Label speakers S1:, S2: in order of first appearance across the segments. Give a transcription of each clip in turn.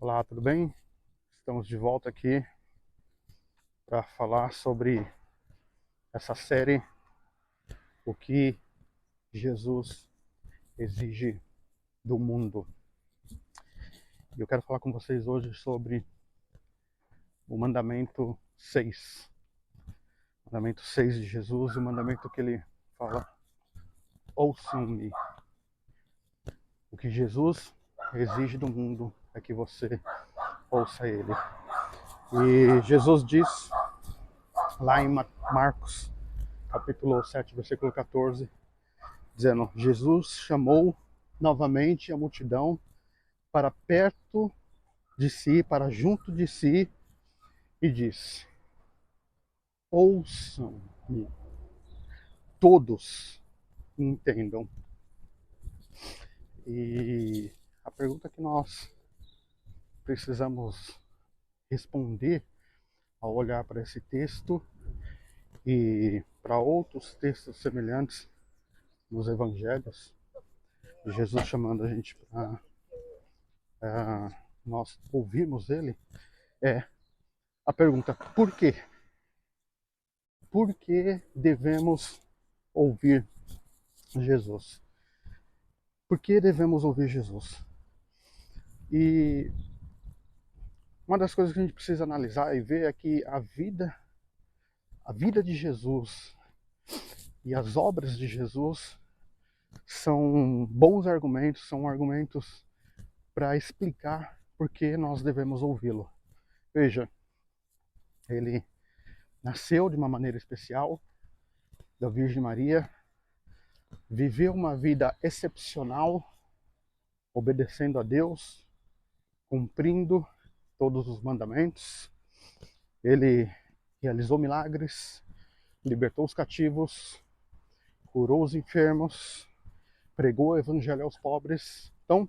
S1: Olá, tudo bem? Estamos de volta aqui para falar sobre essa série, o que Jesus exige do mundo. E eu quero falar com vocês hoje sobre o mandamento 6. O mandamento 6 de Jesus, o mandamento que ele fala: ouçam-me. O que Jesus exige do mundo é que você ouça ele. E Jesus diz lá em Marcos, capítulo 7, versículo 14, dizendo: Jesus chamou novamente a multidão para perto de si, para junto de si, e disse: ouçam-me, todos entendam. E a pergunta que nós precisamos responder ao olhar para esse texto e para outros textos semelhantes nos evangelhos, Jesus chamando a gente para nós ouvirmos ele, é a pergunta: por quê? Por que devemos ouvir Jesus? Por que devemos ouvir Jesus? E uma das coisas que a gente precisa analisar e ver é que a vida de Jesus e as obras de Jesus são bons argumentos, são argumentos para explicar por que nós devemos ouvi-lo. Veja, ele nasceu de uma maneira especial, da Virgem Maria, viveu uma vida excepcional, obedecendo a Deus, cumprindo todos os mandamentos. Ele realizou milagres, libertou os cativos, curou os enfermos, pregou o evangelho aos pobres. Então,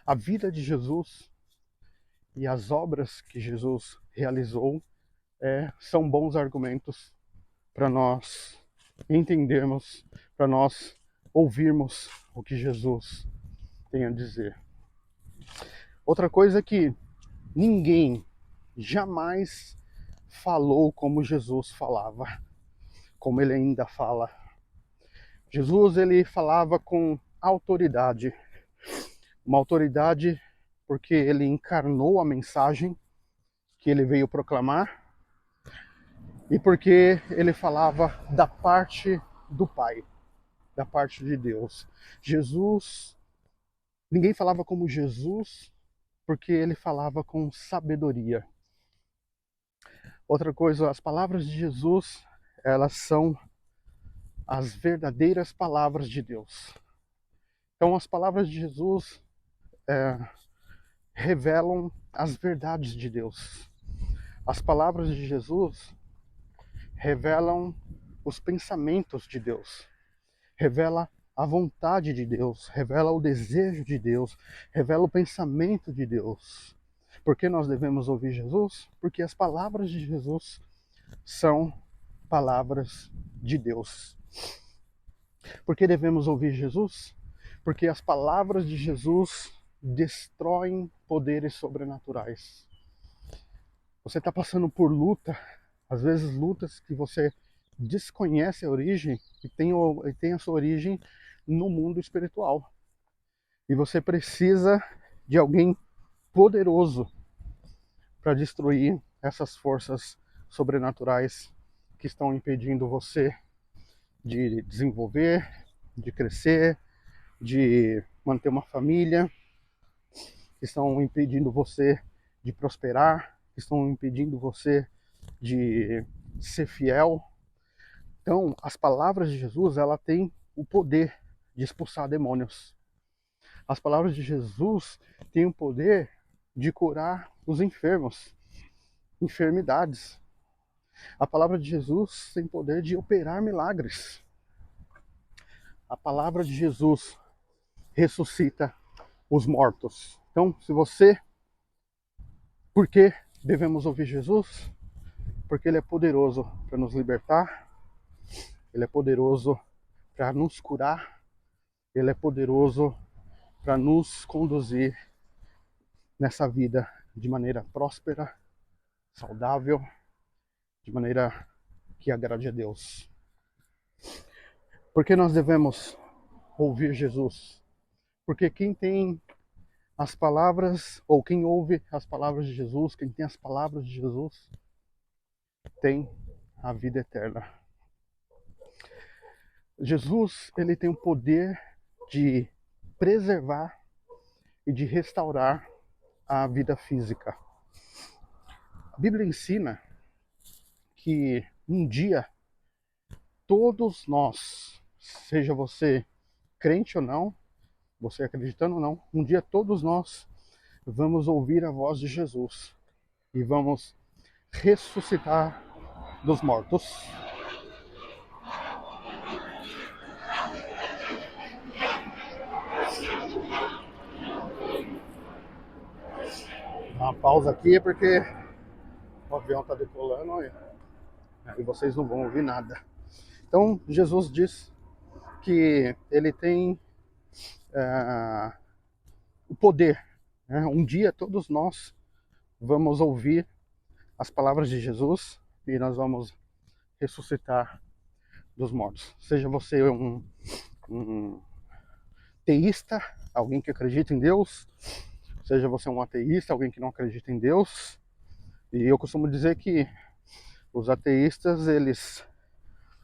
S1: a vida de Jesus e as obras que Jesus realizou são bons argumentos para nós entendermos, para nós ouvirmos o que Jesus tem a dizer. Outra coisa é que ninguém jamais falou como Jesus falava, como ele ainda fala. Jesus, ele falava com autoridade, uma autoridade porque ele encarnou a mensagem que ele veio proclamar e porque ele falava da parte do Pai, da parte de Deus. Jesus, ninguém falava como Jesus porque ele falava com sabedoria. Outra coisa, as palavras de Jesus, elas são as verdadeiras palavras de Deus. Então, as palavras de Jesus revelam as verdades de Deus. As palavras de Jesus revelam os pensamentos de Deus, revela a vontade de Deus, revela o desejo de Deus, revela o pensamento de Deus. Por que nós devemos ouvir Jesus? Porque as palavras de Jesus são palavras de Deus. Por que devemos ouvir Jesus? Porque as palavras de Jesus destroem poderes sobrenaturais. Você está passando por luta, às vezes lutas que você desconhece a origem e tem a sua origem no mundo espiritual. E você precisa de alguém poderoso para destruir essas forças sobrenaturais que estão impedindo você de desenvolver, de crescer, de manter uma família, que estão impedindo você de prosperar, que estão impedindo você de ser fiel. Então, as palavras de Jesus, ela tem o poder de expulsar demônios. As palavras de Jesus têm o poder de curar os enfermos, enfermidades. A palavra de Jesus tem o poder de operar milagres. A palavra de Jesus ressuscita os mortos. Então, por que devemos ouvir Jesus? Porque ele é poderoso para nos libertar, ele é poderoso para nos curar, ele é poderoso para nos conduzir nessa vida de maneira próspera, saudável, de maneira que agrade a Deus. Por que nós devemos ouvir Jesus? Porque quem tem as palavras, ou quem ouve as palavras de Jesus, quem tem as palavras de Jesus, tem a vida eterna. Jesus, ele tem o poder de preservar e de restaurar a vida física. A Bíblia ensina que um dia todos nós, seja você crente ou não, você acreditando ou não, um dia todos nós vamos ouvir a voz de Jesus e vamos ressuscitar dos mortos. Dá uma pausa aqui porque o avião está decolando e vocês não vão ouvir nada. Então Jesus diz que ele tem o poder, né? Um dia todos nós vamos ouvir as palavras de Jesus e nós vamos ressuscitar dos mortos. Seja você um teísta, alguém que acredita em Deus, seja você um ateísta, alguém que não acredita em Deus. E eu costumo dizer que os ateístas, eles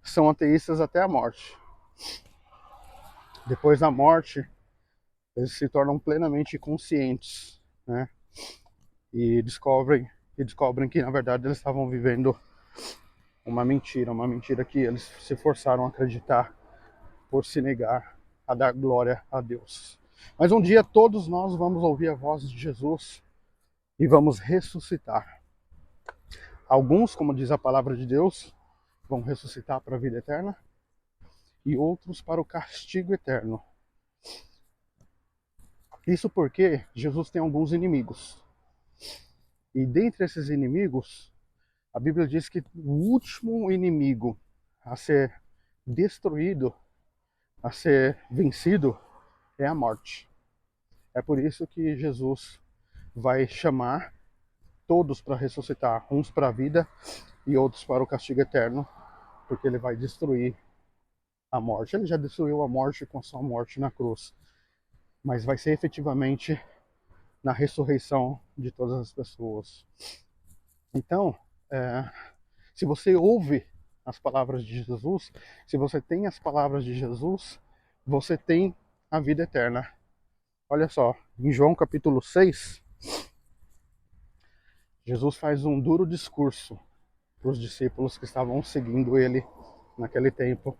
S1: são ateístas até a morte. Depois da morte, eles se tornam plenamente conscientes, né? E descobrem que na verdade eles estavam vivendo uma mentira que eles se forçaram a acreditar por se negar a dar glória a Deus. Mas um dia todos nós vamos ouvir a voz de Jesus e vamos ressuscitar. Alguns, como diz a palavra de Deus, vão ressuscitar para a vida eterna e outros para o castigo eterno. Isso porque Jesus tem alguns inimigos. E dentre esses inimigos, a Bíblia diz que o último inimigo a ser destruído, a ser vencido, é a morte. É por isso que Jesus vai chamar todos para ressuscitar, uns para a vida e outros para o castigo eterno, porque ele vai destruir a morte. Ele já destruiu a morte com a sua morte na cruz, mas vai ser efetivamente na ressurreição de todas as pessoas. Então, se você ouve as palavras de Jesus, se você tem as palavras de Jesus, você tem a vida eterna. Olha só, em João capítulo 6, Jesus faz um duro discurso para os discípulos que estavam seguindo ele naquele tempo.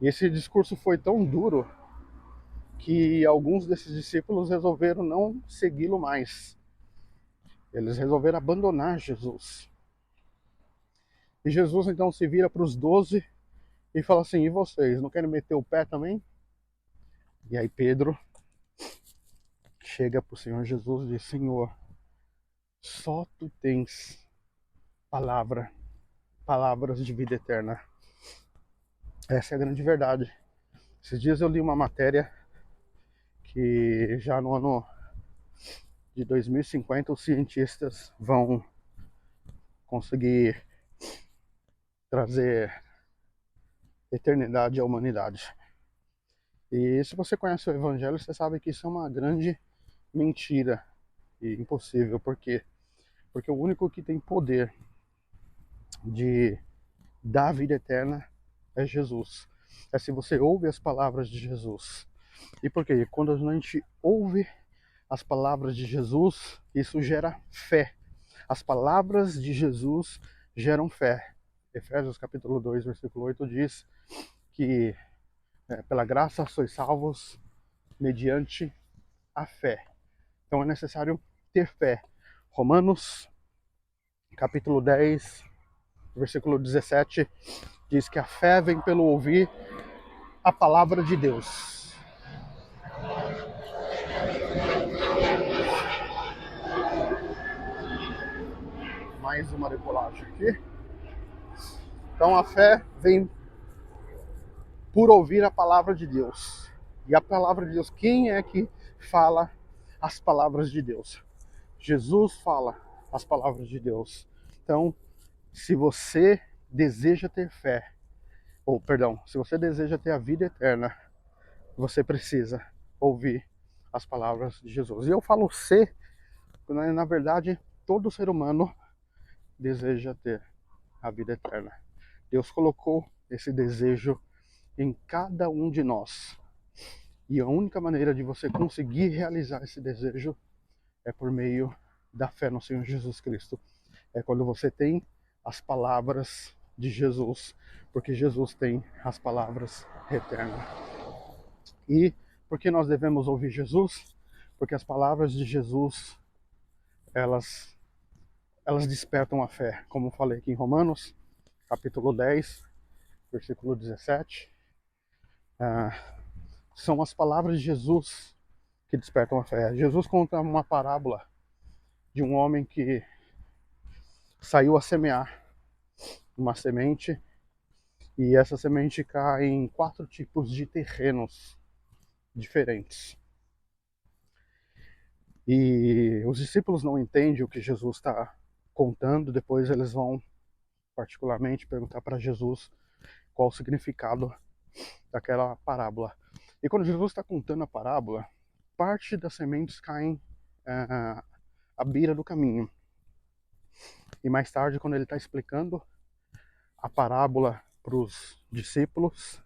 S1: E esse discurso foi tão duro que alguns desses discípulos resolveram não segui-lo mais. Eles resolveram abandonar Jesus. E Jesus então se vira para os 12 e fala assim: e vocês, não querem meter o pé também? E aí Pedro chega para o Senhor Jesus e diz: Senhor, só tu tens palavras de vida eterna. Essa é a grande verdade. Esses dias eu li uma matéria que já no ano de 2050 os cientistas vão conseguir trazer eternidade à humanidade. E se você conhece o Evangelho, você sabe que isso é uma grande mentira e impossível. Por quê? Porque o único que tem poder de dar vida eterna é Jesus. É se você ouve as palavras de Jesus. E por quê? Quando a gente ouve as palavras de Jesus, isso gera fé. As palavras de Jesus geram fé. Efésios capítulo 2, versículo 8 diz que pela graça sois salvos mediante a fé. Então é necessário ter fé. Romanos capítulo 10, versículo 17 diz que a fé vem pelo ouvir a palavra de Deus. Mais uma decolagem aqui. Então a fé vem por ouvir a palavra de Deus. E a palavra de Deus, quem é que fala as palavras de Deus. Jesus fala as palavras de Deus. Então, se você deseja ter fé, ou perdão, se você deseja ter a vida eterna, você precisa ouvir as palavras de Jesus. E eu falo ser, porque na verdade todo ser humano deseja ter a vida eterna. Deus colocou esse desejo em cada um de nós. E a única maneira de você conseguir realizar esse desejo é por meio da fé no Senhor Jesus Cristo. É quando você tem as palavras de Jesus, porque Jesus tem as palavras eternas. E por que nós devemos ouvir Jesus? Porque as palavras de Jesus, elas despertam a fé. Como eu falei aqui em Romanos, capítulo 10, versículo 17. São as palavras de Jesus que despertam a fé. Jesus conta uma parábola de um homem que saiu a semear uma semente, e essa semente cai em 4 tipos de terrenos diferentes. E os discípulos não entendem o que Jesus está contando. Depois eles vão particularmente perguntar para Jesus qual o significado daquela parábola. E quando Jesus está contando a parábola, parte das sementes caem à beira do caminho. E mais tarde, quando ele está explicando a parábola para os discípulos,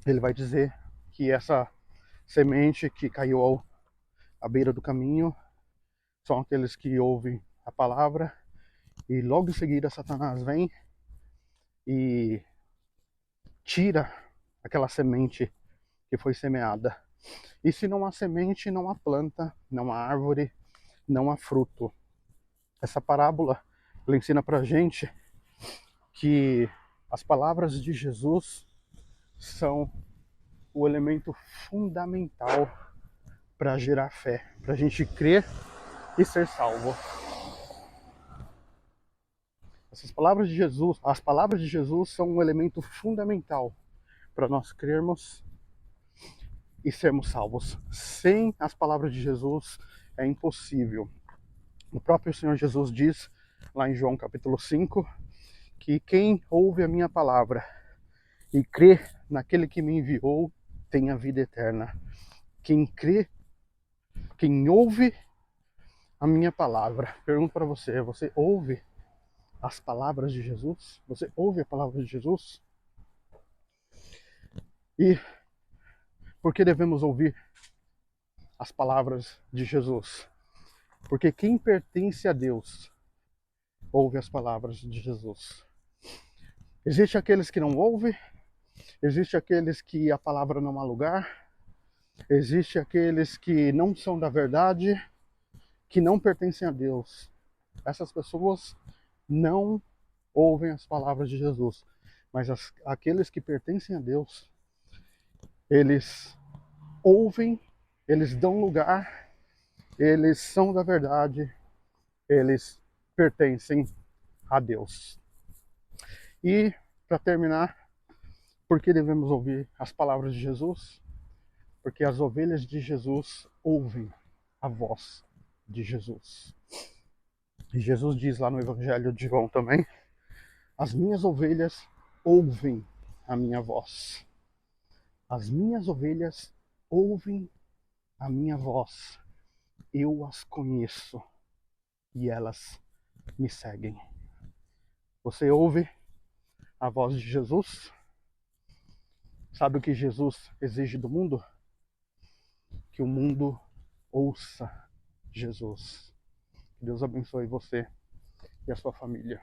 S1: ele vai dizer que essa semente que caiu à beira do caminho são aqueles que ouvem a palavra, e logo em seguida Satanás vem e tira aquela semente que foi semeada. E se não há semente, não há planta, não há árvore, não há fruto. Essa parábola, ela ensina pra gente que as palavras de Jesus são o elemento fundamental para gerar fé, para a gente crer e ser salvo. Essas palavras de Jesus, as palavras de Jesus são um elemento fundamental para nós crermos e sermos salvos. Sem as palavras de Jesus é impossível. O próprio Senhor Jesus diz lá em João capítulo 5 que quem ouve a minha palavra e crê naquele que me enviou tem a vida eterna. Quem crê, quem ouve a minha palavra. Pergunto para você, você ouve as palavras de Jesus? Você ouve a palavra de Jesus? E por que devemos ouvir as palavras de Jesus? Porque quem pertence a Deus ouve as palavras de Jesus. Existem aqueles que não ouvem, existem aqueles que a palavra não há lugar, existem aqueles que não são da verdade, que não pertencem a Deus. Essas pessoas não ouvem as palavras de Jesus. Mas aqueles que pertencem a Deus, eles ouvem, eles dão lugar, eles são da verdade, eles pertencem a Deus. E, para terminar, por que devemos ouvir as palavras de Jesus? Porque as ovelhas de Jesus ouvem a voz de Jesus. E Jesus diz lá no Evangelho de João também: as minhas ovelhas ouvem a minha voz. As minhas ovelhas ouvem a minha voz. Eu as conheço e elas me seguem. Você ouve a voz de Jesus? Sabe o que Jesus exige do mundo? Que o mundo ouça Jesus. Que Deus abençoe você e a sua família.